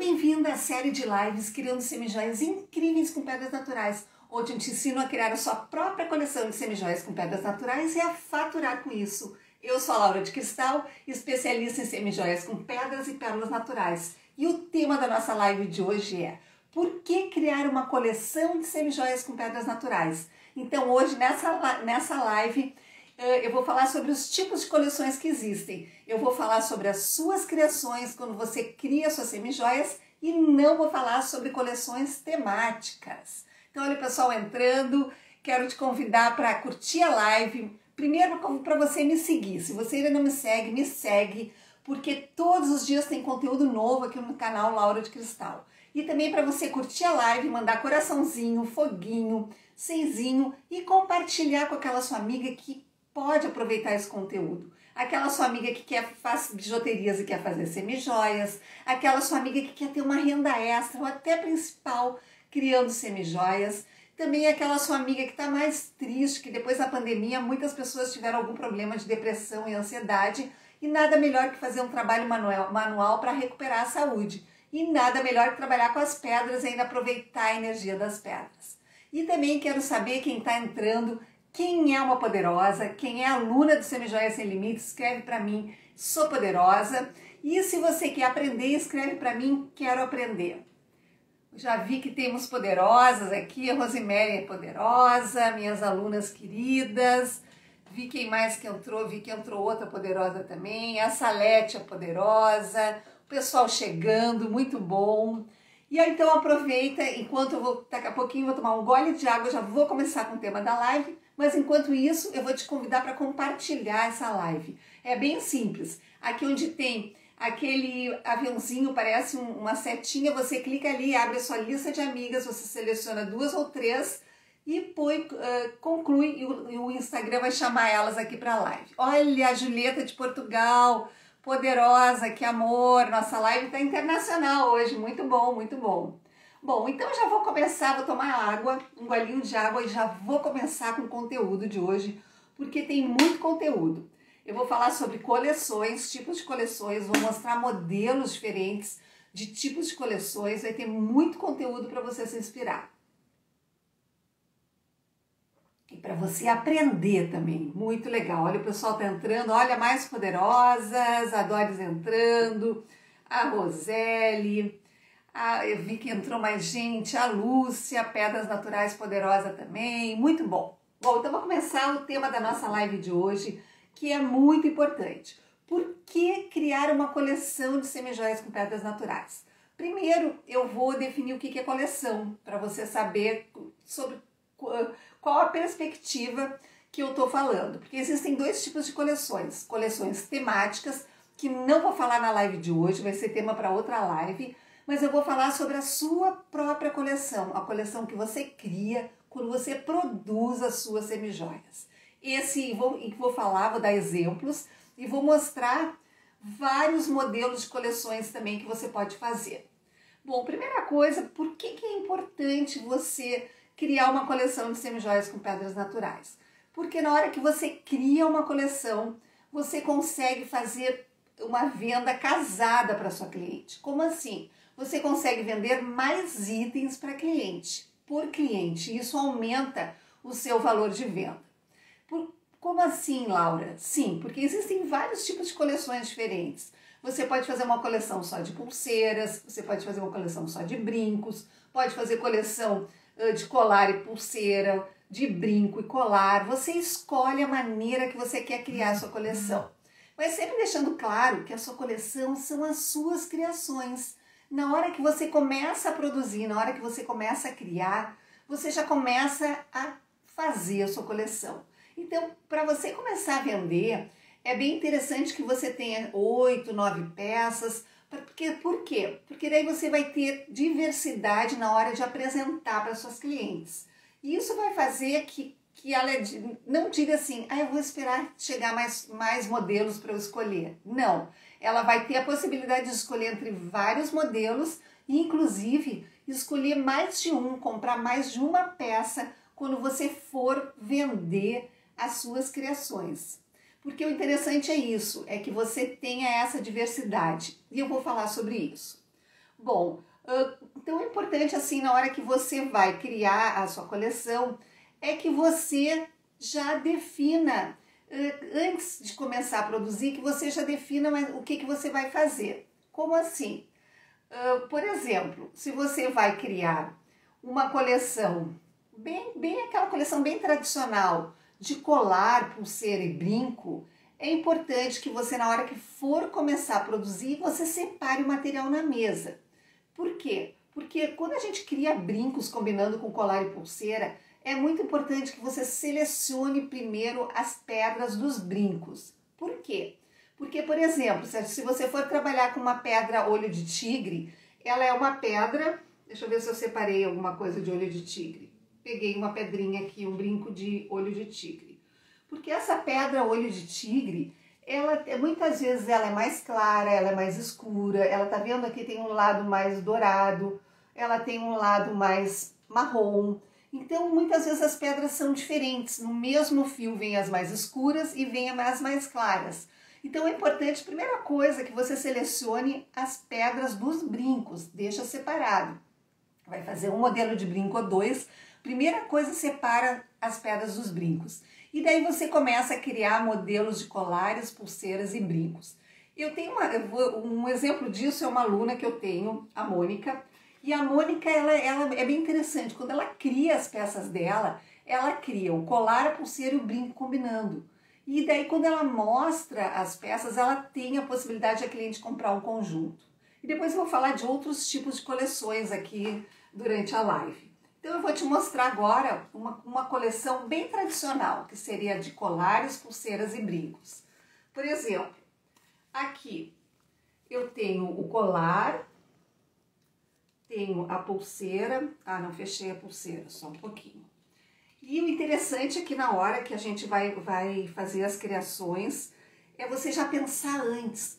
bem-vinda à série de lives Criando Semijoias Incríveis com Pedras Naturais, onde eu te ensino a criar a sua própria coleção de semijoias com pedras naturais e a faturar com isso. Eu sou a Laura de Cristal, especialista em semijoias com pedras e pérolas naturais. E o tema da nossa live de hoje é: por que criar uma coleção de semijoias com pedras naturais? Então hoje nessa live eu vou falar sobre os tipos de coleções que existem. Eu vou falar sobre as suas criações quando você cria suas semijoias e não vou falar sobre coleções temáticas. Então olha o pessoal entrando, quero te convidar para curtir a live. Primeiro para você me seguir. Se você ainda não me segue, porque todos os dias tem conteúdo novo aqui no canal Laura de Cristal. E também para você curtir a live, mandar coraçãozinho, foguinho, seizinho e compartilhar com aquela sua amiga que pode aproveitar esse conteúdo. Aquela sua amiga que faz bijuterias e quer fazer semijoias, aquela sua amiga que quer ter uma renda extra ou até principal criando semijoias. Também aquela sua amiga que está mais triste, que depois da pandemia muitas pessoas tiveram algum problema de depressão e ansiedade e nada melhor que fazer um trabalho manual para recuperar a saúde. E nada melhor que trabalhar com as pedras e ainda aproveitar a energia das pedras. E também quero saber quem está entrando, quem é uma poderosa, quem é aluna do Semijoias Sem Limites, escreve para mim, sou poderosa. E se você quer aprender, escreve para mim, quero aprender. Já vi que temos poderosas aqui, a Rosemary é poderosa, minhas alunas queridas. Vi quem mais que entrou, vi que entrou outra poderosa também, a Salete é poderosa, o pessoal chegando, muito bom. E aí, então aproveita, enquanto eu vou, daqui a pouquinho vou tomar um gole de água, já vou começar com o tema da live, mas enquanto isso eu vou te convidar para compartilhar essa live. É bem simples, aqui onde tem aquele aviãozinho, parece uma setinha, você clica ali, abre a sua lista de amigas, você seleciona 2 ou 3 e conclui e o Instagram vai chamar elas aqui para a live. Olha, a Julieta de Portugal, poderosa, que amor, nossa live está internacional hoje, muito bom, muito bom. Bom, então eu já vou começar, vou tomar água, um golinho de água e já vou começar com o conteúdo de hoje, porque tem muito conteúdo. Eu vou falar sobre coleções, tipos de coleções, vou mostrar modelos diferentes de tipos de coleções, vai ter muito conteúdo para você se inspirar. E para você aprender também, muito legal. Olha, o pessoal tá entrando, olha, mais poderosas, a Doris entrando, a Roseli, eu vi que entrou mais gente, a Lúcia, Pedras Naturais poderosa também, muito bom. Bom, então vou começar o tema da nossa live de hoje, que é muito importante. Por que criar uma coleção de semijoias com pedras naturais? Primeiro, eu vou definir o que é coleção, para você saber sobre qual a perspectiva que eu estou falando. Porque existem 2 tipos de coleções. Coleções temáticas, que não vou falar na live de hoje, vai ser tema para outra live, mas eu vou falar sobre a sua própria coleção, a coleção que você cria quando você produz as suas semijoias. Vou dar exemplos e vou mostrar vários modelos de coleções também que você pode fazer. Bom, primeira coisa, por que é importante você criar uma coleção de semijoias com pedras naturais? Porque na hora que você cria uma coleção, você consegue fazer uma venda casada para sua cliente. Como assim? Você consegue vender mais itens para cliente, por cliente. Isso aumenta o seu valor de venda. Como assim, Laura? Sim, porque existem vários tipos de coleções diferentes. Você pode fazer uma coleção só de pulseiras, você pode fazer uma coleção só de brincos, pode fazer coleção de colar e pulseira, de brinco e colar. Você escolhe a maneira que você quer criar a sua coleção. Mas sempre deixando claro que a sua coleção são as suas criações. Na hora que você começa a produzir, na hora que você começa a criar, você já começa a fazer a sua coleção. Então, para você começar a vender, é bem interessante que você tenha 8, 9 peças. Por quê? Porque daí você vai ter diversidade na hora de apresentar para suas clientes. E isso vai fazer que ela não diga assim, eu vou esperar chegar mais modelos para eu escolher. Não, ela vai ter a possibilidade de escolher entre vários modelos e inclusive escolher mais de um, comprar mais de uma peça quando você for vender as suas criações. Porque o interessante é isso, é que você tenha essa diversidade. E eu vou falar sobre isso. Bom, então é importante assim na hora que você vai criar a sua coleção, é que você já defina, antes de começar a produzir, que você já defina o que você vai fazer. Como assim? Por exemplo, se você vai criar uma coleção, bem aquela coleção bem tradicional, de colar, pulseira e brinco, é importante que você, na hora que for começar a produzir, você separe o material na mesa. Por quê? Porque quando a gente cria brincos combinando com colar e pulseira, é muito importante que você selecione primeiro as pedras dos brincos. Por quê? Porque, por exemplo, se você for trabalhar com uma pedra olho de tigre, ela é uma pedra... Deixa eu ver se eu separei alguma coisa de olho de tigre. Peguei uma pedrinha aqui, um brinco de olho de tigre. Porque essa pedra olho de tigre, muitas vezes ela é mais clara, ela é mais escura, ela tá vendo aqui tem um lado mais dourado, ela tem um lado mais marrom. Então, muitas vezes as pedras são diferentes. No mesmo fio vem as mais escuras e vem as mais claras. Então é importante, primeira coisa, que você selecione as pedras dos brincos, deixa separado. Vai fazer um modelo de brinco ou dois, primeira coisa, separa as pedras dos brincos. E daí você começa a criar modelos de colares, pulseiras e brincos. Eu tenho um exemplo disso, é uma aluna que eu tenho, a Mônica. E a Mônica, ela é bem interessante, quando ela cria as peças dela, ela cria o colar, a pulseira e o brinco combinando. E daí, quando ela mostra as peças, ela tem a possibilidade de a cliente comprar um conjunto. E depois eu vou falar de outros tipos de coleções aqui durante a live. Então eu vou te mostrar agora uma coleção bem tradicional, que seria de colares, pulseiras e brincos. Por exemplo, aqui eu tenho o colar, tenho a pulseira... Ah, não fechei a pulseira, só um pouquinho. E o interessante é que na hora que a gente vai fazer as criações, é você já pensar antes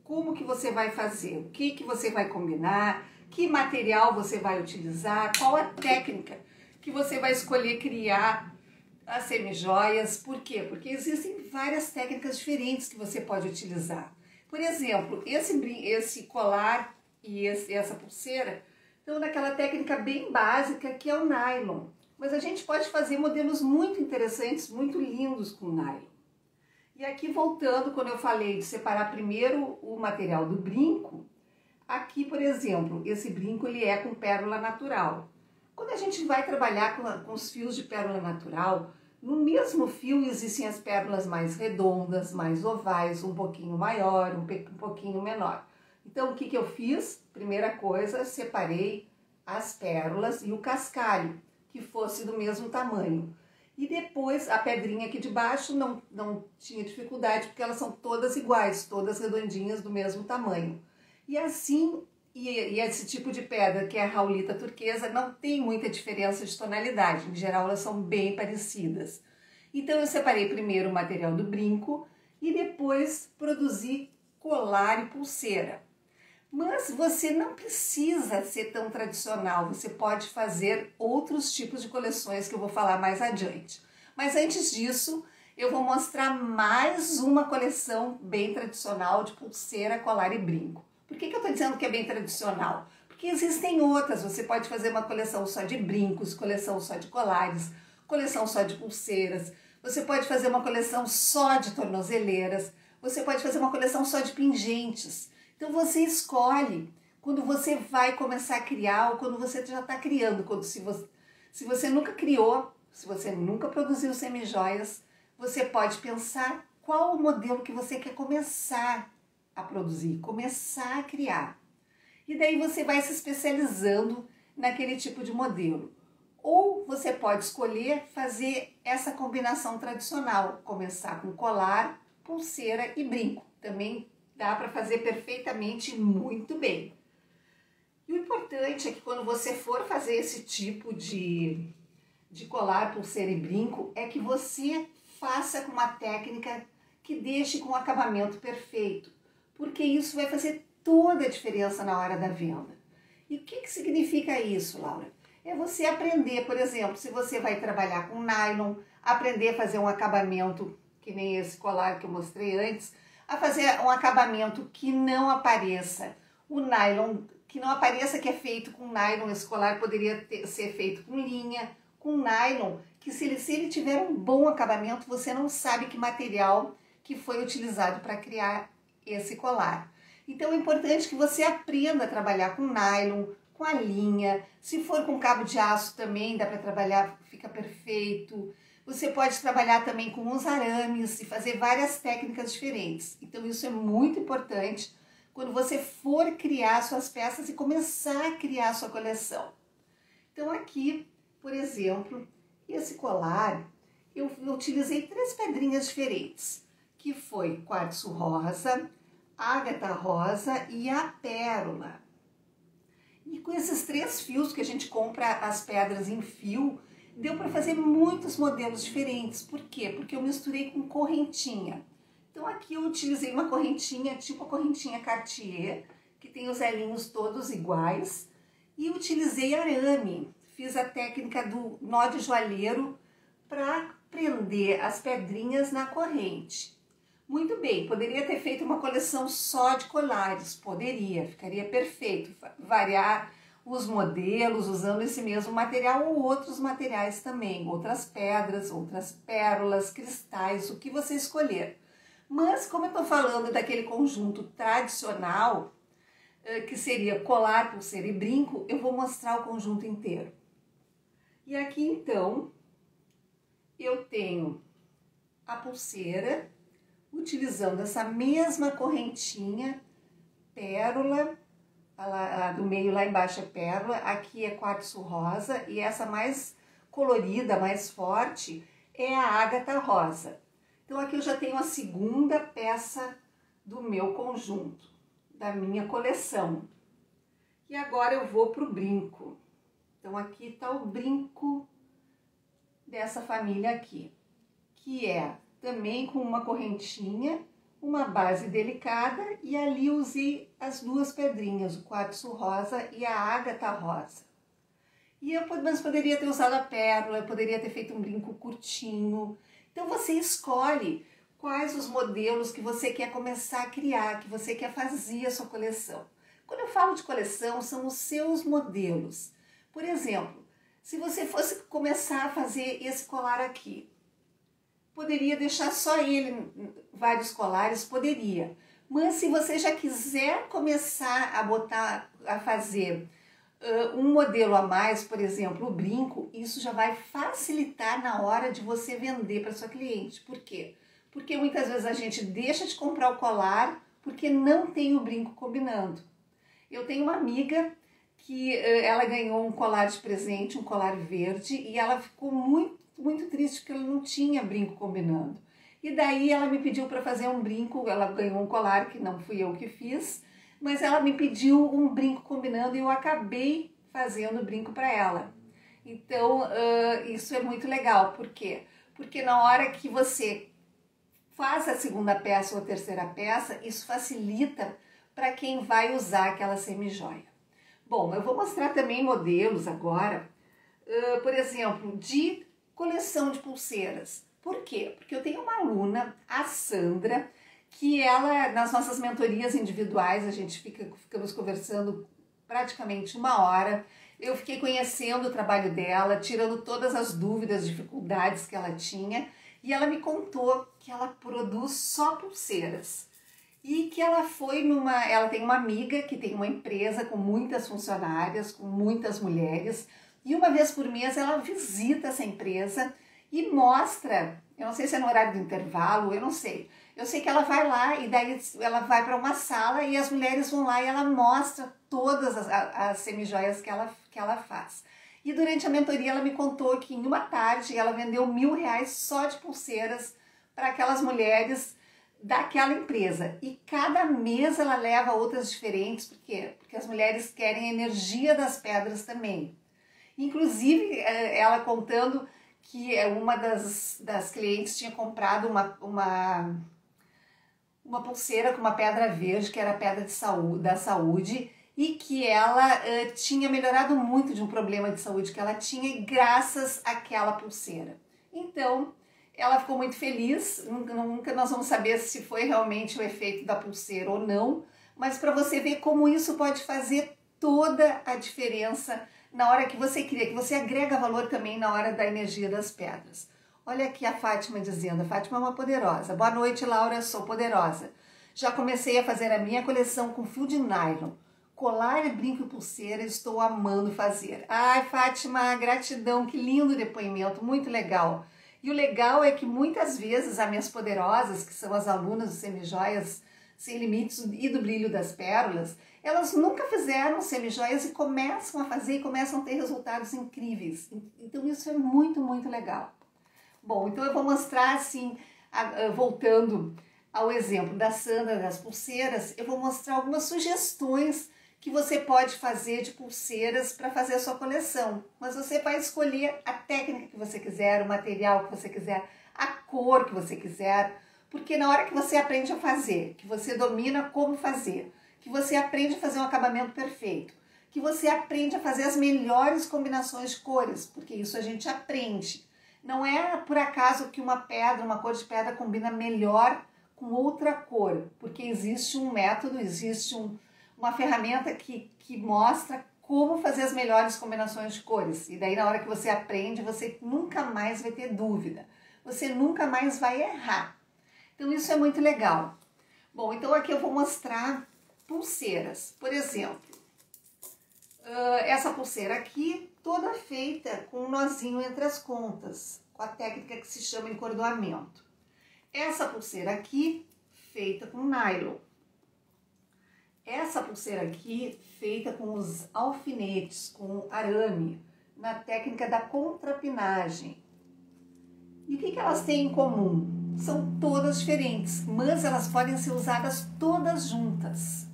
como que você vai fazer, o que você vai combinar, que material você vai utilizar, qual a técnica que você vai escolher criar as semijoias. Por quê? Porque existem várias técnicas diferentes que você pode utilizar. Por exemplo, esse colar e essa pulseira estão naquela técnica bem básica que é o nylon. Mas a gente pode fazer modelos muito interessantes, muito lindos com nylon. E aqui voltando, quando eu falei de separar primeiro o material do brinco, aqui, por exemplo, esse brinco ele é com pérola natural. Quando a gente vai trabalhar com os fios de pérola natural, no mesmo fio existem as pérolas mais redondas, mais ovais, um pouquinho maior, um pouquinho menor. Então, o que eu fiz? Primeira coisa, separei as pérolas e o cascalho, que fosse do mesmo tamanho. E depois, a pedrinha aqui de baixo não tinha dificuldade, porque elas são todas iguais, todas redondinhas do mesmo tamanho. E assim, esse tipo de pedra, que é a raulita turquesa, não tem muita diferença de tonalidade. Em geral, elas são bem parecidas. Então, eu separei primeiro o material do brinco e depois produzi colar e pulseira. Mas você não precisa ser tão tradicional, você pode fazer outros tipos de coleções que eu vou falar mais adiante. Mas antes disso, eu vou mostrar mais uma coleção bem tradicional de pulseira, colar e brinco. Por que eu estou dizendo que é bem tradicional? Porque existem outras, você pode fazer uma coleção só de brincos, coleção só de colares, coleção só de pulseiras, você pode fazer uma coleção só de tornozeleiras, você pode fazer uma coleção só de pingentes. Então você escolhe quando você vai começar a criar ou quando você já está criando. Se você nunca criou, se você nunca produziu semijoias, você pode pensar qual o modelo que você quer começar a produzir, começar a criar. E daí você vai se especializando naquele tipo de modelo. Ou você pode escolher fazer essa combinação tradicional, começar com colar, pulseira e brinco. Também dá para fazer perfeitamente muito bem. E o importante é que quando você for fazer esse tipo de colar, pulseira e brinco, é que você faça com uma técnica que deixe com o acabamento perfeito, porque isso vai fazer toda a diferença na hora da venda. E o que significa isso, Laura? É você aprender, por exemplo, se você vai trabalhar com nylon, aprender a fazer um acabamento, que nem esse colar que eu mostrei antes, a fazer um acabamento que não apareça O nylon, que não apareça que é feito com nylon, esse colar poderia ser feito com linha, com nylon, que se ele tiver um bom acabamento, você não sabe que material que foi utilizado para criar esse colar. Então é importante que você aprenda a trabalhar com nylon, com a linha. Se for com cabo de aço também dá para trabalhar, fica perfeito. Você pode trabalhar também com os arames e fazer várias técnicas diferentes. Então isso é muito importante quando você for criar suas peças e começar a criar sua coleção. Então aqui, por exemplo, esse colar, eu utilizei 3 pedrinhas diferentes, que foi quartzo rosa, ágata rosa e a pérola. E com esses 3 fios que a gente compra as pedras em fio, deu para fazer muitos modelos diferentes. Por quê? Porque eu misturei com correntinha. Então aqui eu utilizei uma correntinha, tipo a correntinha Cartier, que tem os elinhos todos iguais, e utilizei arame. Fiz a técnica do nó de joalheiro para prender as pedrinhas na corrente. Muito bem, poderia ter feito uma coleção só de colares, poderia, ficaria perfeito, variar os modelos usando esse mesmo material ou outros materiais também, outras pedras, outras pérolas, cristais, o que você escolher. Mas como eu estou falando daquele conjunto tradicional, que seria colar, pulseira e brinco, eu vou mostrar o conjunto inteiro. E aqui então, eu tenho a pulseira, utilizando essa mesma correntinha, pérola, a do meio lá embaixo é pérola, aqui é quartzo rosa e essa mais colorida, mais forte, é a ágata rosa. Então aqui eu já tenho a segunda peça do meu conjunto, da minha coleção. E agora eu vou para o brinco. Então aqui está o brinco dessa família aqui, que é também com uma correntinha, uma base delicada e ali usei as 2 pedrinhas, o quartzo rosa e a ágata rosa. Mas poderia ter usado a pérola, eu poderia ter feito um brinco curtinho. Então você escolhe quais os modelos que você quer começar a criar, que você quer fazer a sua coleção. Quando eu falo de coleção, são os seus modelos. Por exemplo, se você fosse começar a fazer esse colar aqui, poderia deixar só ele, vários colares, poderia. Mas se você já quiser começar a fazer um modelo a mais, por exemplo, o brinco, isso já vai facilitar na hora de você vender para sua cliente. Por quê? Porque muitas vezes a gente deixa de comprar o colar porque não tem o brinco combinando. Eu tenho uma amiga que ela ganhou um colar de presente, um colar verde, e ela ficou muito triste porque ela não tinha brinco combinando. E daí ela me pediu para fazer um brinco, ela ganhou um colar que não fui eu que fiz, mas ela me pediu um brinco combinando e eu acabei fazendo o brinco para ela. Então isso é muito legal, por quê? Porque na hora que você faz a segunda peça ou a terceira peça, isso facilita para quem vai usar aquela semijoia. Bom, eu vou mostrar também modelos agora, por exemplo, de coleção de pulseiras. Por quê? Porque eu tenho uma aluna, a Sandra, que ela, nas nossas mentorias individuais, a gente ficamos conversando praticamente 1 hora. Eu fiquei conhecendo o trabalho dela, tirando todas as dúvidas, dificuldades que ela tinha, e ela me contou que ela produz só pulseiras. E que ela tem uma amiga que tem uma empresa com muitas funcionárias, com muitas mulheres, e uma vez por mês ela visita essa empresa e mostra, eu não sei se é no horário do intervalo, eu não sei. Eu sei que ela vai lá e daí ela vai para uma sala e as mulheres vão lá e ela mostra todas as semijoias que ela faz. E durante a mentoria ela me contou que em uma tarde ela vendeu R$1.000 só de pulseiras para aquelas mulheres daquela empresa. E cada mês ela leva outras diferentes, por quê? Porque as mulheres querem a energia das pedras também. Inclusive, ela contando que uma das clientes tinha comprado uma pulseira com uma pedra verde, que era a pedra da saúde, e que ela tinha melhorado muito de um problema de saúde que ela tinha graças àquela pulseira. Então, ela ficou muito feliz, nunca nós vamos saber se foi realmente o efeito da pulseira ou não, mas para você ver como isso pode fazer toda a diferença na hora que você cria, que você agrega valor também na hora da energia das pedras. Olha aqui a Fátima dizendo, a Fátima é uma poderosa. Boa noite, Laura, sou poderosa. Já comecei a fazer a minha coleção com fio de nylon. Colar, brinco e pulseira, estou amando fazer. Ai, Fátima, gratidão, que lindo depoimento, muito legal. E o legal é que muitas vezes as minhas poderosas, que são as alunas do Semijoias Sem Limites e do Brilho das Pérolas, elas nunca fizeram semijoias e começam a fazer e começam a ter resultados incríveis. Então isso é muito, muito legal. Bom, então eu vou mostrar assim, voltando ao exemplo da Sandra, das pulseiras, eu vou mostrar algumas sugestões que você pode fazer de pulseiras para fazer a sua coleção. Mas você vai escolher a técnica que você quiser, o material que você quiser, a cor que você quiser, porque na hora que você aprende a fazer, que você domina como fazer, que você aprende a fazer um acabamento perfeito, que você aprende a fazer as melhores combinações de cores, porque isso a gente aprende. Não é por acaso que uma pedra, uma cor de pedra combina melhor com outra cor, porque existe um método, existe uma ferramenta que mostra como fazer as melhores combinações de cores. E daí na hora que você aprende, você nunca mais vai ter dúvida. Você nunca mais vai errar. Então isso é muito legal. Bom, então aqui eu vou mostrar pulseiras. Por exemplo, essa pulseira aqui, toda feita com um nozinho entre as pontas, com a técnica que se chama encordoamento. Essa pulseira aqui, feita com nylon. Essa pulseira aqui, feita com os alfinetes, com arame, na técnica da contrapinagem. E o que elas têm em comum? São todas diferentes, mas elas podem ser usadas todas juntas.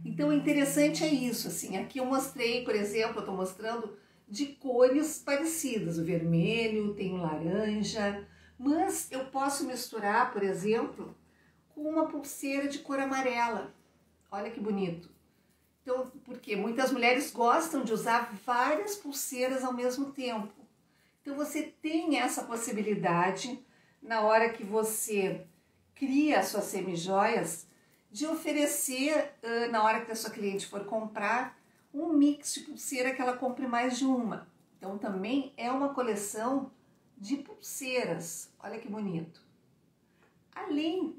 Então o interessante é isso, assim, aqui eu mostrei, por exemplo, eu estou mostrando de cores parecidas, o vermelho, tem o laranja, mas eu posso misturar, por exemplo, com uma pulseira de cor amarela. Olha que bonito. Então, porque muitas mulheres gostam de usar várias pulseiras ao mesmo tempo. Então você tem essa possibilidade, na hora que você cria as suas semijoias, de oferecer, na hora que a sua cliente for comprar, um mix de pulseira que ela compre mais de uma. Então também é uma coleção de pulseiras. Olha que bonito. Além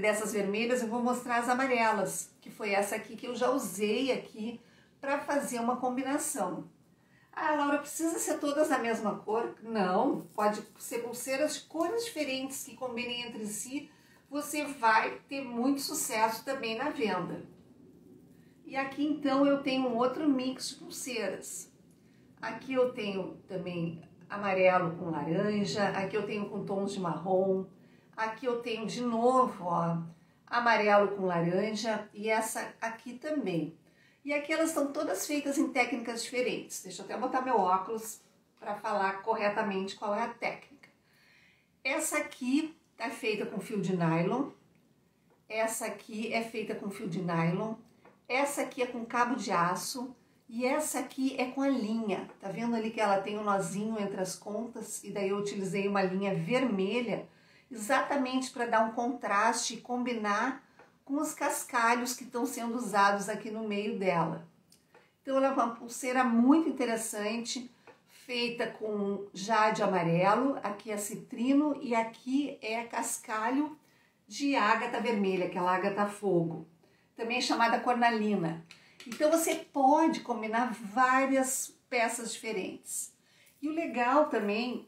dessas vermelhas, eu vou mostrar as amarelas, que foi essa aqui que eu já usei aqui para fazer uma combinação. Ah, Laura, precisa ser todas da mesma cor? Não, pode ser pulseiras de cores diferentes que combinem entre si, você vai ter muito sucesso também na venda. E aqui então eu tenho um outro mix de pulseiras. Aqui eu tenho também amarelo com laranja, aqui eu tenho com tons de marrom, aqui eu tenho de novo, ó, amarelo com laranja e essa aqui também. E aqui elas estão todas feitas em técnicas diferentes. Deixa eu até botar meu óculos para falar corretamente qual é a técnica. Essa aqui é feita com fio de nylon, essa aqui é feita com fio de nylon, essa aqui é com cabo de aço e essa aqui é com a linha. Tá vendo ali que ela tem um nozinho entre as pontas e daí eu utilizei uma linha vermelha exatamente para dar um contraste e combinar com os cascalhos que estão sendo usados aqui no meio dela. Então ela é uma pulseira muito interessante, feita com jade amarelo, aqui é citrino e aqui é cascalho de ágata vermelha, aquela ágata fogo, também chamada cornalina. Então você pode combinar várias peças diferentes. E o legal também,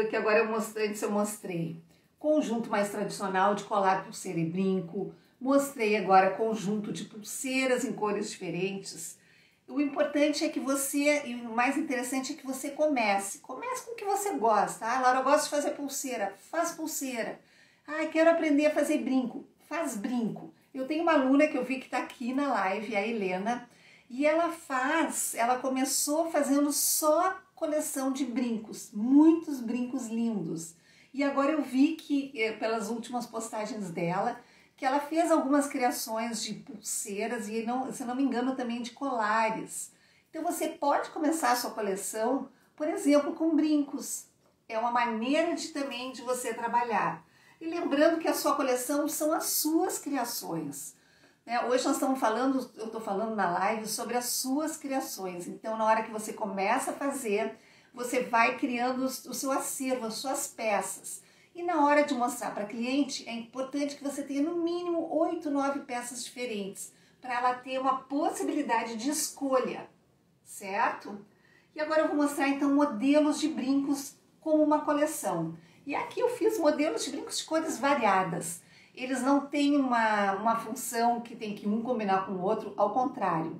que agora eu mostrei, conjunto mais tradicional de colar, pulseira e brinco, mostrei agora conjunto de pulseiras em cores diferentes. O importante é que você, e o mais interessante é que você comece com o que você gosta. Ah, Laura, eu gosto de fazer pulseira, faz pulseira. Ah, quero aprender a fazer brinco, faz brinco. Eu tenho uma aluna que eu vi que está aqui na live, a Helena, e ela começou fazendo só coleção de brincos, muitos brincos lindos. E agora eu vi que, pelas últimas postagens dela, que ela fez algumas criações de pulseiras e, se não me engano, também de colares. Então você pode começar a sua coleção, por exemplo, com brincos. É uma maneira também de você trabalhar. E lembrando que a sua coleção são as suas criações. Hoje nós estamos falando, eu estou falando na live sobre as suas criações. Então, na hora que você começa a fazer, você vai criando o seu acervo, as suas peças. E na hora de mostrar para cliente, é importante que você tenha no mínimo 8, 9 peças diferentes, para ela ter uma possibilidade de escolha, certo? E agora eu vou mostrar então modelos de brincos com uma coleção. E aqui eu fiz modelos de brincos de cores variadas. Eles não têm uma função que tem que um combinar com o outro, ao contrário.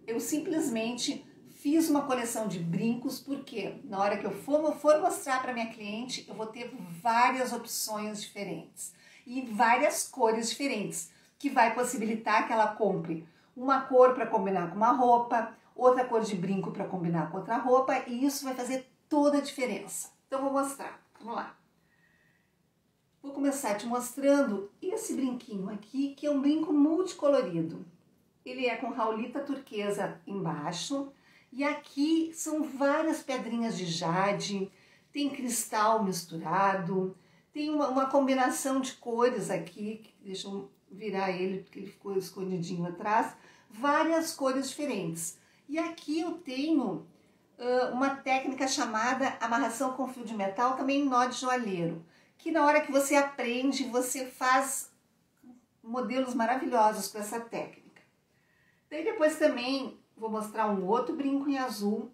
Eu simplesmente fiz uma coleção de brincos porque na hora que eu for mostrar para minha cliente, eu vou ter várias opções diferentes e várias cores diferentes, que vai possibilitar que ela compre uma cor para combinar com uma roupa, outra cor de brinco para combinar com outra roupa, e isso vai fazer toda a diferença. Então vou mostrar, vamos lá. Vou começar te mostrando esse brinquinho aqui, que é um brinco multicolorido. Ele é com raulita turquesa embaixo, e aqui são várias pedrinhas de jade, tem cristal misturado, tem uma combinação de cores aqui, deixa eu virar ele porque ele ficou escondidinho atrás, várias cores diferentes. E aqui eu tenho uma técnica chamada amarração com fio de metal, também nó de joalheiro, que na hora que você aprende, você faz modelos maravilhosos com essa técnica. Daí depois também vou mostrar um outro brinco em azul,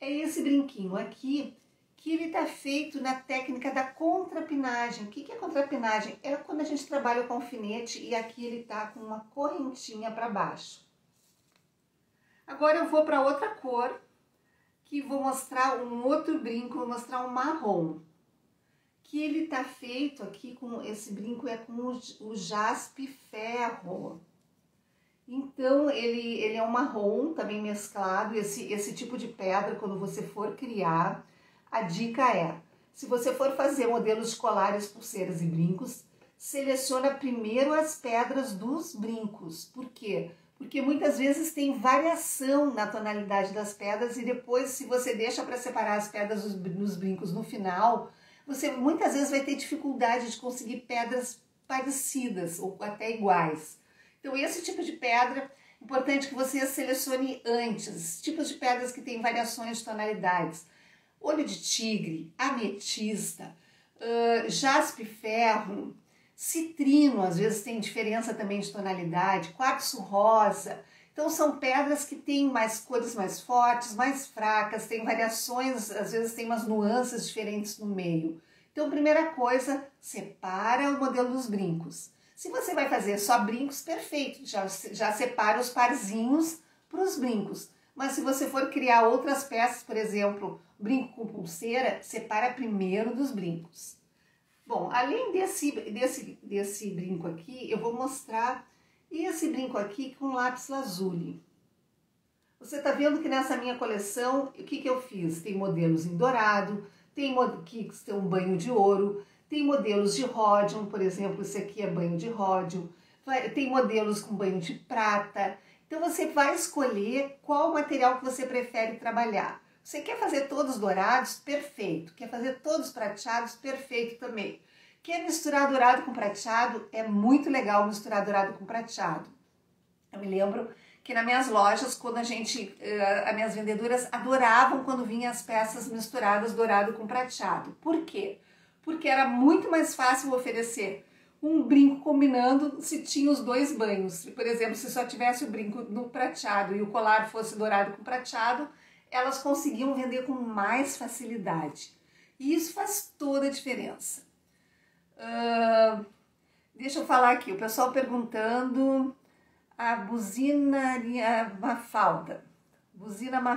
é esse brinquinho aqui, que ele está feito na técnica da contrapinagem. O que é contrapinagem? É quando a gente trabalha com alfinete e aqui ele está com uma correntinha para baixo. Agora eu vou para outra cor, que vou mostrar um outro brinco, vou mostrar um marrom. Que ele está feito aqui com esse brinco, é com o jaspe ferro. Então ele é um marrom também mesclado, esse tipo de pedra quando você for criar, a dica é, se você for fazer modelos de colares, pulseiras e brincos, seleciona primeiro as pedras dos brincos. Por quê? Porque muitas vezes tem variação na tonalidade das pedras e depois, se você deixa para separar as pedras dos brincos no final, você muitas vezes vai ter dificuldade de conseguir pedras parecidas ou até iguais. Então esse tipo de pedra, importante que você selecione antes, tipos de pedras que têm variações de tonalidades. Olho de tigre, ametista, jaspe ferro, citrino, às vezes tem diferença também de tonalidade, quartzo rosa. Então são pedras que têm cores mais fortes, mais fracas, tem variações, às vezes tem umas nuances diferentes no meio. Então, primeira coisa, separa o modelo dos brincos. Se você vai fazer só brincos, perfeito, já separa os parzinhos para os brincos. Mas se você for criar outras peças, por exemplo, brinco com pulseira, separa primeiro dos brincos. Bom, além desse brinco aqui, eu vou mostrar esse brinco aqui com lápis lazuli. Você está vendo que nessa minha coleção, o que eu fiz? Tem modelos em dourado, tem que tem um banho de ouro, tem modelos de ródio, por exemplo, esse aqui é banho de ródio, tem modelos com banho de prata. Então você vai escolher qual material que você prefere trabalhar. Você quer fazer todos dourados? Perfeito. Quer fazer todos prateados? Perfeito também. Quer misturar dourado com prateado? É muito legal misturar dourado com prateado. Eu me lembro que nas minhas lojas, quando as minhas vendedoras adoravam quando vinham as peças misturadas dourado com prateado. Por quê? Porque era muito mais fácil oferecer um brinco combinando se tinha os dois banhos. Por exemplo, se só tivesse o brinco no prateado e o colar fosse dourado com prateado, elas conseguiam vender com mais facilidade. E isso faz toda a diferença. Deixa eu falar aqui, o pessoal perguntando a buzinaria Mafalda. Buzinaria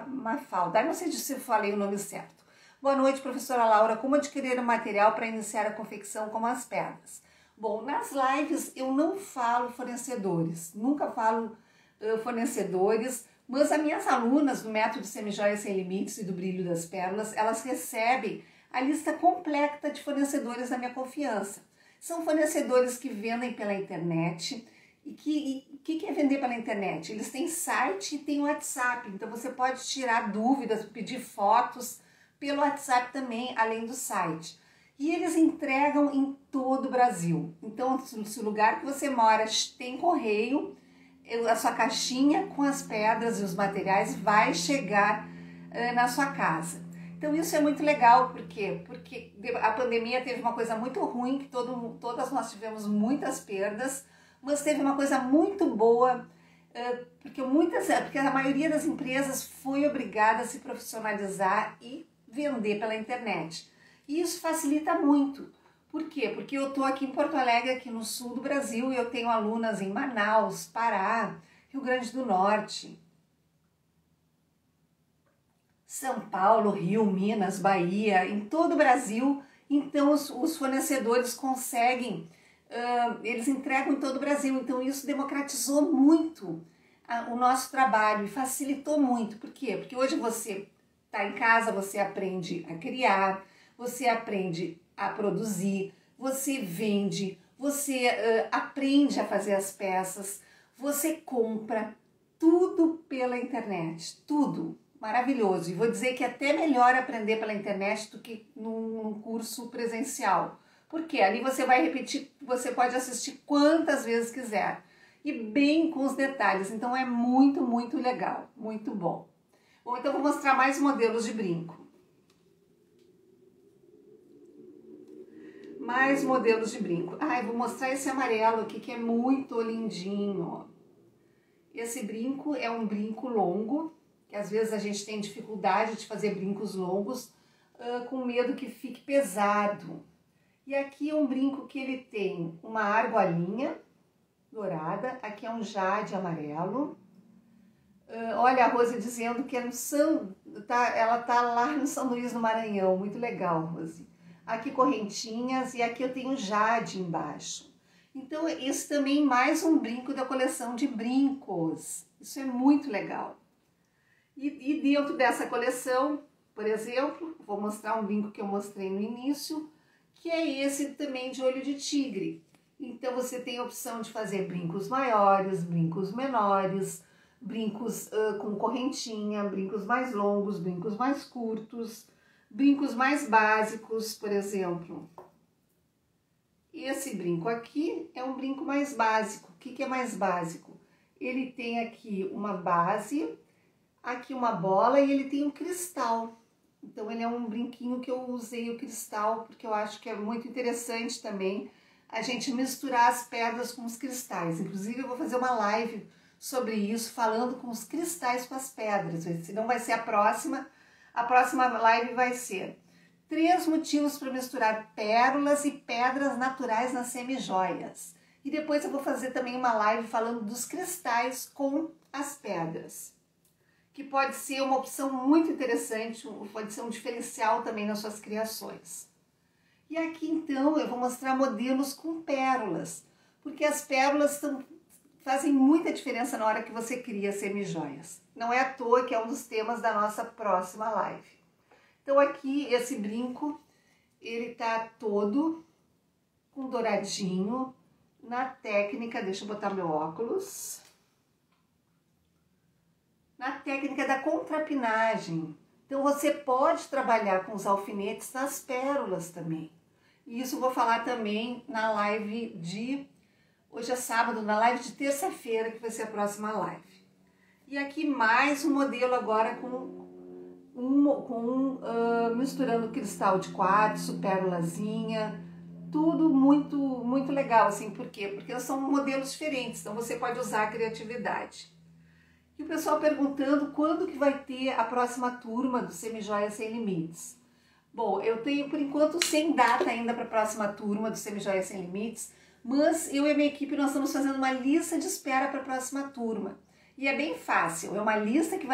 Mafalda. Não sei se eu falei o nome certo. Boa noite, professora Laura. Como adquirir o material para iniciar a confecção como as pedras? Bom, nas lives eu não falo fornecedores, nunca falo fornecedores, mas as minhas alunas do método Semijoias Sem Limites e do Brilho das Pérolas, elas recebem a lista completa de fornecedores da minha confiança. São fornecedores que vendem pela internet. E o que é vender pela internet? Eles têm site e têm WhatsApp, então você pode tirar dúvidas, pedir fotos pelo WhatsApp também, além do site. E eles entregam em todo o Brasil. Então, se o lugar que você mora tem correio, a sua caixinha com as pedras e os materiais vai chegar na sua casa. Então isso é muito legal, por quê? Porque a pandemia teve uma coisa muito ruim, que todas nós tivemos muitas perdas, mas teve uma coisa muito boa, porque a maioria das empresas foi obrigada a se profissionalizar e vender pela internet. E isso facilita muito. Por quê? Porque eu estou aqui em Porto Alegre, aqui no sul do Brasil, e eu tenho alunas em Manaus, Pará, Rio Grande do Norte, São Paulo, Rio, Minas, Bahia, em todo o Brasil. Então os fornecedores conseguem, eles entregam em todo o Brasil. Então isso democratizou muito o nosso trabalho e facilitou muito. Por quê? Porque hoje você está em casa, você aprende a criar, você aprende a produzir, você vende, você aprende a fazer as peças, você compra tudo pela internet, tudo. Maravilhoso. E vou dizer que é até melhor aprender pela internet do que num curso presencial. Porque ali você vai repetir, você pode assistir quantas vezes quiser. E bem com os detalhes. Então é muito, muito legal. Muito bom. Bom, então vou mostrar mais modelos de brinco. Mais modelos de brinco. Eu vou mostrar esse amarelo aqui que é muito lindinho. Esse brinco é um brinco longo, que às vezes a gente tem dificuldade de fazer brincos longos, com medo que fique pesado. E aqui é um brinco que ele tem uma argolinha dourada, aqui é um jade amarelo. Olha a Rose dizendo que ela tá lá no São Luís do Maranhão, muito legal, Rose. Aqui correntinhas e aqui eu tenho jade embaixo. Então isso também mais um brinco da coleção de brincos, isso é muito legal. E dentro dessa coleção, por exemplo, vou mostrar um brinco que eu mostrei no início, que é esse também de olho de tigre. Então você tem a opção de fazer brincos maiores, brincos menores, brincos com correntinha, brincos mais longos, brincos mais curtos, brincos mais básicos, por exemplo. Esse brinco aqui é um brinco mais básico. O que é mais básico? Ele tem aqui uma base, aqui uma bola e ele tem um cristal. Então ele é um brinquinho que eu usei o cristal porque eu acho que é muito interessante também a gente misturar as pedras com os cristais. Inclusive eu vou fazer uma live sobre isso, falando com os cristais com as pedras. Se não vai ser a próxima live vai ser 3 motivos para misturar pérolas e pedras naturais nas semijoias. E depois eu vou fazer também uma live falando dos cristais com as pedras, que pode ser uma opção muito interessante, pode ser um diferencial também nas suas criações. E aqui então eu vou mostrar modelos com pérolas, porque as pérolas fazem muita diferença na hora que você cria semijoias. Não é à toa que é um dos temas da nossa próxima live. Então aqui esse brinco, ele tá todo com douradinho na técnica, deixa eu botar meu óculos, na técnica da contrapinagem. Então você pode trabalhar com os alfinetes nas pérolas também. E isso eu vou falar também na live hoje é sábado, na live de terça-feira, que vai ser a próxima live. E aqui mais um modelo agora misturando cristal de quartzo, pérolazinha, tudo muito, muito legal, assim, por quê? Porque são modelos diferentes, então você pode usar a criatividade. E o pessoal perguntando quando que vai ter a próxima turma do Semijoias Sem Limites. Bom, eu tenho por enquanto sem data ainda para a próxima turma do Semijoias Sem Limites, mas eu e a minha equipe nós estamos fazendo uma lista de espera para a próxima turma. E é bem fácil, é uma lista que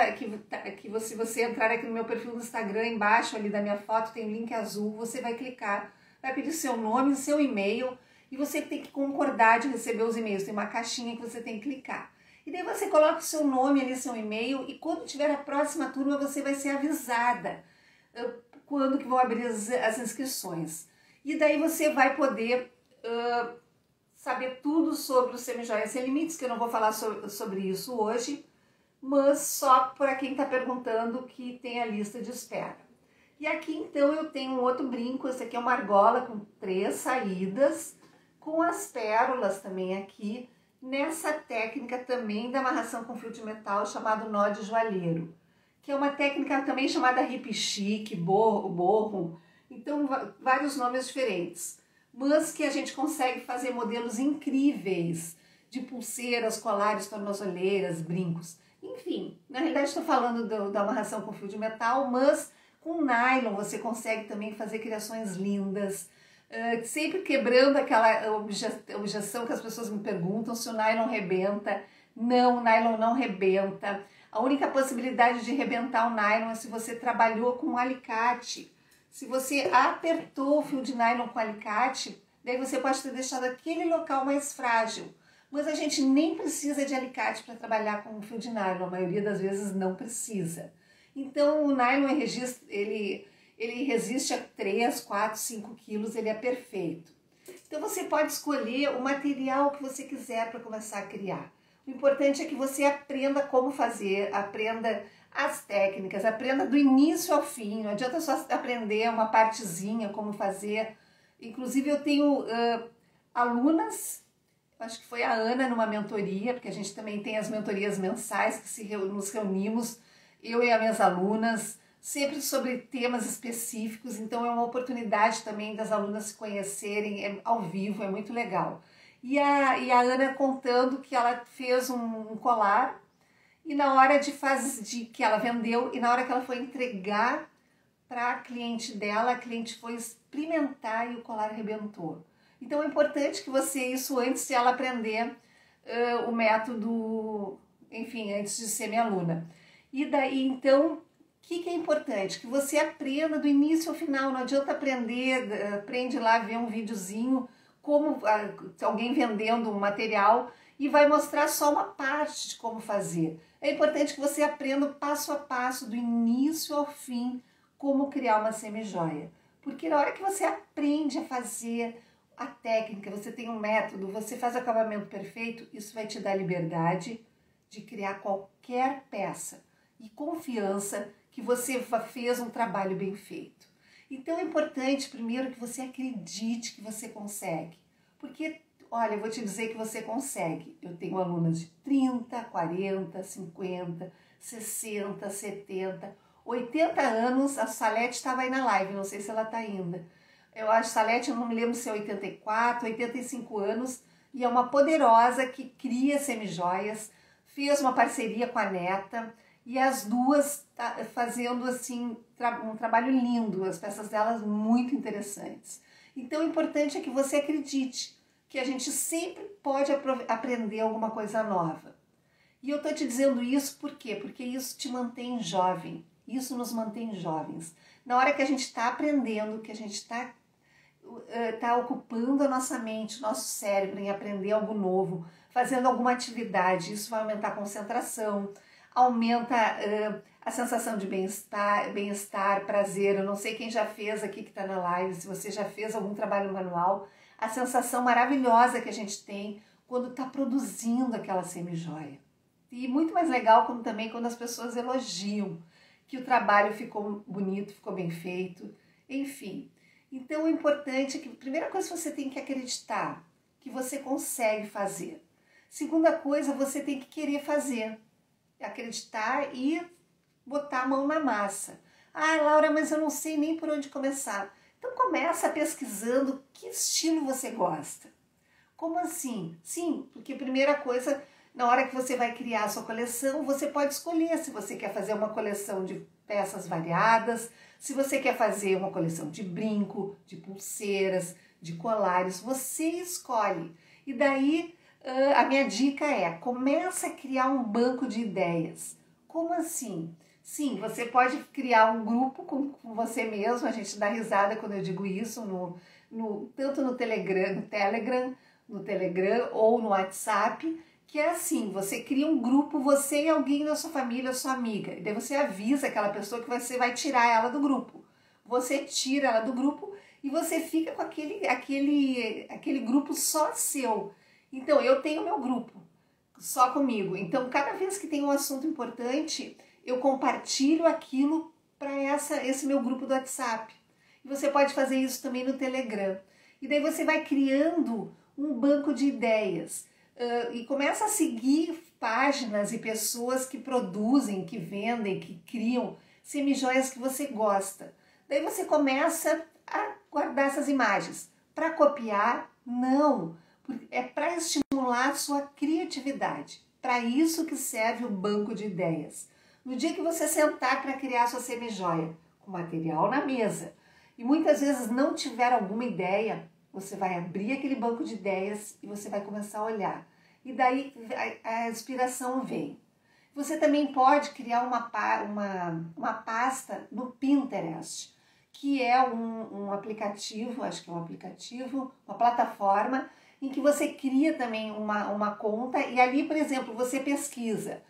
se você entrar aqui no meu perfil do Instagram, embaixo ali da minha foto tem um link azul, você vai clicar, vai pedir seu nome, seu e-mail, e você tem que concordar de receber os e-mails, tem uma caixinha que você tem que clicar. E daí você coloca o seu nome ali, seu e-mail, e quando tiver a próxima turma você vai ser avisada quando que vão abrir as inscrições. E daí você vai poder saber tudo sobre o Semijoias Sem Limites, que eu não vou falar sobre isso hoje, mas só para quem está perguntando que tem a lista de espera. E aqui então eu tenho um outro brinco, esse aqui é uma argola com 3 saídas, com as pérolas também aqui, nessa técnica também da amarração com fio de metal chamado nó de joalheiro, que é uma técnica também chamada hip chic, borro, então vários nomes diferentes, mas que a gente consegue fazer modelos incríveis de pulseiras, colares, tornozeleiras, brincos. Enfim, na realidade estou falando da amarração com fio de metal, mas com nylon você consegue também fazer criações lindas, sempre quebrando aquela objeção que as pessoas me perguntam se o nylon rebenta. Não, o nylon não rebenta. A única possibilidade de rebentar o nylon é se você trabalhou com um alicate. Se você apertou o fio de nylon com alicate, daí você pode ter deixado aquele local mais frágil. Mas a gente nem precisa de alicate para trabalhar com fio de nylon, a maioria das vezes não precisa. Então o nylon ele resiste a 3, 4, 5 quilos, ele é perfeito. Então você pode escolher o material que você quiser para começar a criar. O importante é que você aprenda como fazer, aprenda as técnicas, aprenda do início ao fim, não adianta só aprender uma partezinha, como fazer. Inclusive eu tenho alunas, acho que foi a Ana numa mentoria, porque a gente também tem as mentorias mensais que nos reunimos, eu e as minhas alunas, sempre sobre temas específicos, então é uma oportunidade também das alunas se conhecerem ao vivo, é muito legal. E a Ana contando que ela fez um colar, e na hora que ela vendeu, e na hora que ela foi entregar para a cliente dela, a cliente foi experimentar e o colar arrebentou. Então é importante que você, isso antes de ela aprender o método, enfim, antes de ser minha aluna. E daí, então, o que é importante? Que você aprenda do início ao final, não adianta aprende lá, ver um videozinho, como alguém vendendo um material e vai mostrar só uma parte de como fazer. É importante que você aprenda passo a passo, do início ao fim, como criar uma semijoia. Porque na hora que você aprende a fazer a técnica, você tem um método, você faz o acabamento perfeito, isso vai te dar liberdade de criar qualquer peça e confiança que você fez um trabalho bem feito. Então é importante primeiro que você acredite que você consegue, porque olha, eu vou te dizer que você consegue. Eu tenho alunas de 30, 40, 50, 60, 70, 80 anos, a Salete estava aí na live, não sei se ela está ainda. Eu acho Salete, eu não me lembro se é 84, 85 anos, e é uma poderosa que cria semijoias, fez uma parceria com a neta, e as duas fazendo assim um trabalho lindo, as peças delas muito interessantes. Então o importante é que você acredite que a gente sempre pode aprender alguma coisa nova. E eu estou te dizendo isso por quê? Porque isso te mantém jovem, isso nos mantém jovens. Na hora que a gente está aprendendo, que a gente está ocupando a nossa mente, o nosso cérebro em aprender algo novo, fazendo alguma atividade, isso vai aumentar a concentração, aumenta a sensação de bem-estar, prazer. Eu não sei quem já fez aqui que está na live, se você já fez algum trabalho manual, a sensação maravilhosa que a gente tem quando está produzindo aquela semijoia. E muito mais legal como também quando as pessoas elogiam que o trabalho ficou bonito, ficou bem feito, enfim. Então o importante é que a primeira coisa você tem que acreditar que você consegue fazer. Segunda coisa, você tem que querer fazer. Acreditar e botar a mão na massa. Ah, Laura, mas eu não sei nem por onde começar. Então começa pesquisando que estilo você gosta. Como assim? Sim, porque a primeira coisa, na hora que você vai criar a sua coleção, você pode escolher se você quer fazer uma coleção de peças variadas, se você quer fazer uma coleção de brinco, de pulseiras, de colares, você escolhe. E daí a minha dica é, começa a criar um banco de ideias. Como assim? Sim, você pode criar um grupo com você mesmo, a gente dá risada quando eu digo isso, tanto no Telegram ou no WhatsApp, que é assim, você cria um grupo, você e alguém da sua família, sua amiga, e daí você avisa aquela pessoa que você vai tirar ela do grupo. Você tira ela do grupo e você fica com aquele grupo só seu. Então, eu tenho meu grupo, só comigo. Então, cada vez que tem um assunto importante, eu compartilho aquilo para esse meu grupo do WhatsApp. E você pode fazer isso também no Telegram. E daí você vai criando um banco de ideias e começa a seguir páginas e pessoas que produzem, que vendem, que criam semijoias que você gosta. Daí você começa a guardar essas imagens. Para copiar, não. É para estimular a sua criatividade. Para isso que serve o banco de ideias. No dia que você sentar para criar sua semijoia, com material na mesa, e muitas vezes não tiver alguma ideia, você vai abrir aquele banco de ideias e você vai começar a olhar. E daí a inspiração vem. Você também pode criar uma pasta no Pinterest, que é um aplicativo, acho que é um aplicativo, uma plataforma, em que você cria também uma conta e ali, por exemplo, você pesquisa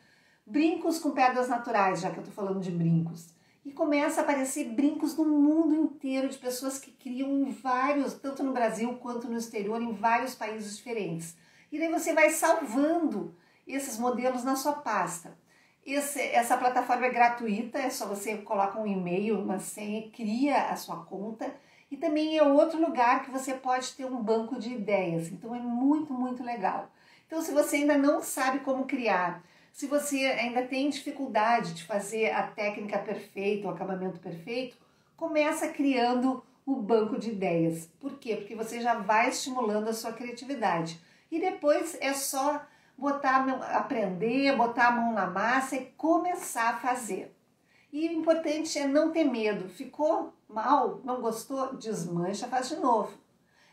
brincos com pedras naturais, já que eu estou falando de brincos. E começa a aparecer brincos no mundo inteiro de pessoas que criam em vários, tanto no Brasil quanto no exterior, em vários países diferentes. E daí você vai salvando esses modelos na sua pasta. Essa plataforma é gratuita, é só você colocar um e-mail, uma senha, cria a sua conta. E também é outro lugar que você pode ter um banco de ideias. Então é muito, muito legal. Então se você ainda não sabe como criar, se você ainda tem dificuldade de fazer a técnica perfeita, o acabamento perfeito, começa criando o banco de ideias. Por quê? Porque você já vai estimulando a sua criatividade. E depois é só aprender, botar a mão na massa e começar a fazer. E o importante é não ter medo. Ficou mal, não gostou? Desmancha, faz de novo.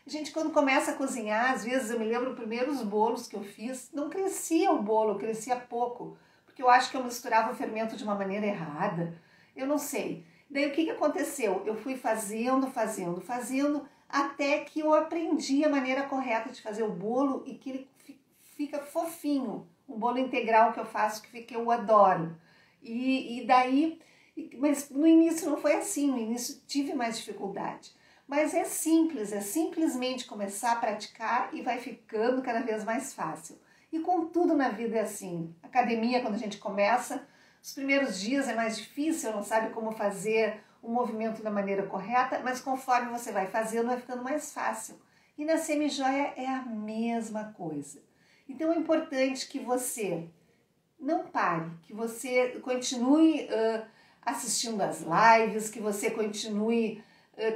Gente, quando começa a cozinhar, às vezes eu me lembro dos primeiros bolos que eu fiz, não crescia o bolo, crescia pouco, porque eu acho que eu misturava o fermento de uma maneira errada, eu não sei. Daí o que aconteceu? Eu fui fazendo, até que eu aprendi a maneira correta de fazer o bolo e que ele fica fofinho. Um bolo integral que eu faço, que eu adoro. Mas no início não foi assim, no início tive mais dificuldade. Mas é simples, é simplesmente começar a praticar e vai ficando cada vez mais fácil. E com tudo na vida é assim. Academia, quando a gente começa, os primeiros dias é mais difícil, não sabe como fazer o movimento da maneira correta, mas conforme você vai fazendo, vai ficando mais fácil. E na semijoia é a mesma coisa. Então é importante que você não pare, que você continue assistindo às lives, que você continue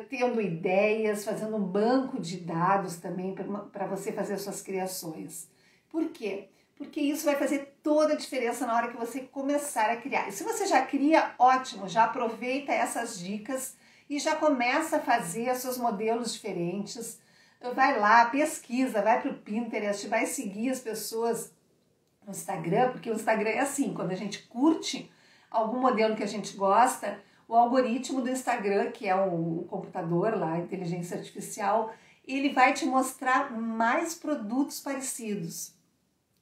tendo ideias, fazendo um banco de dados também para você fazer suas criações. Por quê? Porque isso vai fazer toda a diferença na hora que você começar a criar. E se você já cria, ótimo, já aproveita essas dicas e já começa a fazer seus modelos diferentes. Vai lá, pesquisa, vai para o Pinterest, vai seguir as pessoas no Instagram, porque o Instagram é assim, quando a gente curte algum modelo que a gente gosta, o algoritmo do Instagram, que é o computador lá, a inteligência artificial, ele vai te mostrar mais produtos parecidos.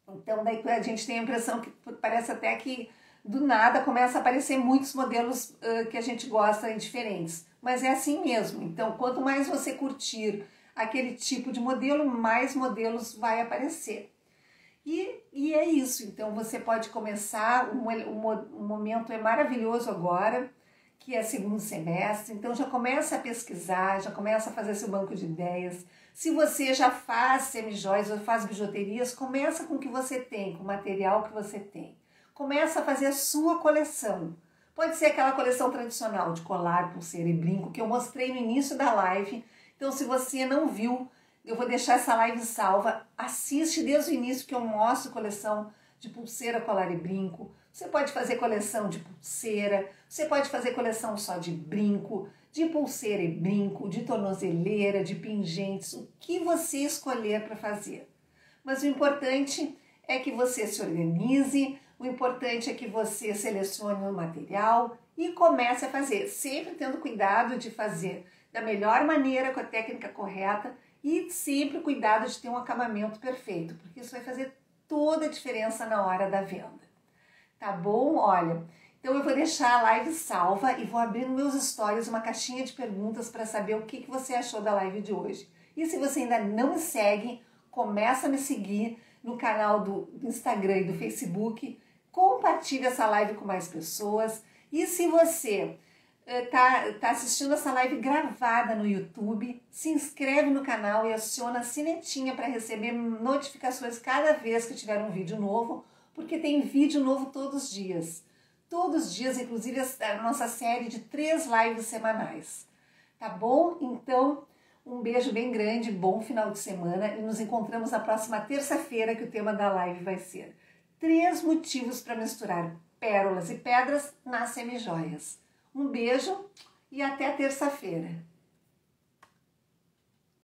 Então daí a gente tem a impressão que parece até que do nada começa a aparecer muitos modelos que a gente gosta diferentes. Mas é assim mesmo. Então quanto mais você curtir aquele tipo de modelo, mais modelos vai aparecer. E é isso. Então você pode começar, o momento é maravilhoso agora, que é segundo semestre, então já começa a pesquisar, já começa a fazer seu banco de ideias. Se você já faz semijoias ou faz bijuterias, começa com o que você tem, com o material que você tem. Começa a fazer a sua coleção. Pode ser aquela coleção tradicional de colar, pulseira e brinco que eu mostrei no início da live. Então se você não viu, eu vou deixar essa live salva. Assiste desde o início que eu mostro coleção de pulseira, colar e brinco. Você pode fazer coleção de pulseira, você pode fazer coleção só de brinco, de pulseira e brinco, de tornozeleira, de pingentes, o que você escolher para fazer. Mas o importante é que você se organize, o importante é que você selecione o material e comece a fazer, sempre tendo cuidado de fazer da melhor maneira, com a técnica correta e sempre cuidado de ter um acabamento perfeito, porque isso vai fazer toda a diferença na hora da venda. Tá bom? Olha, então eu vou deixar a live salva e vou abrir nos meus stories uma caixinha de perguntas para saber o que você achou da live de hoje. E se você ainda não me segue, começa a me seguir no canal do Instagram e do Facebook, compartilhe essa live com mais pessoas. E se você tá assistindo essa live gravada no YouTube, se inscreve no canal e aciona a sinetinha para receber notificações cada vez que tiver um vídeo novo, porque tem vídeo novo todos os dias. Todos os dias, inclusive a nossa série de 3 lives semanais. Tá bom? Então, um beijo bem grande, bom final de semana e nos encontramos na próxima terça-feira, que o tema da live vai ser 3 motivos para misturar pérolas e pedras nas semijoias. Um beijo e até terça-feira.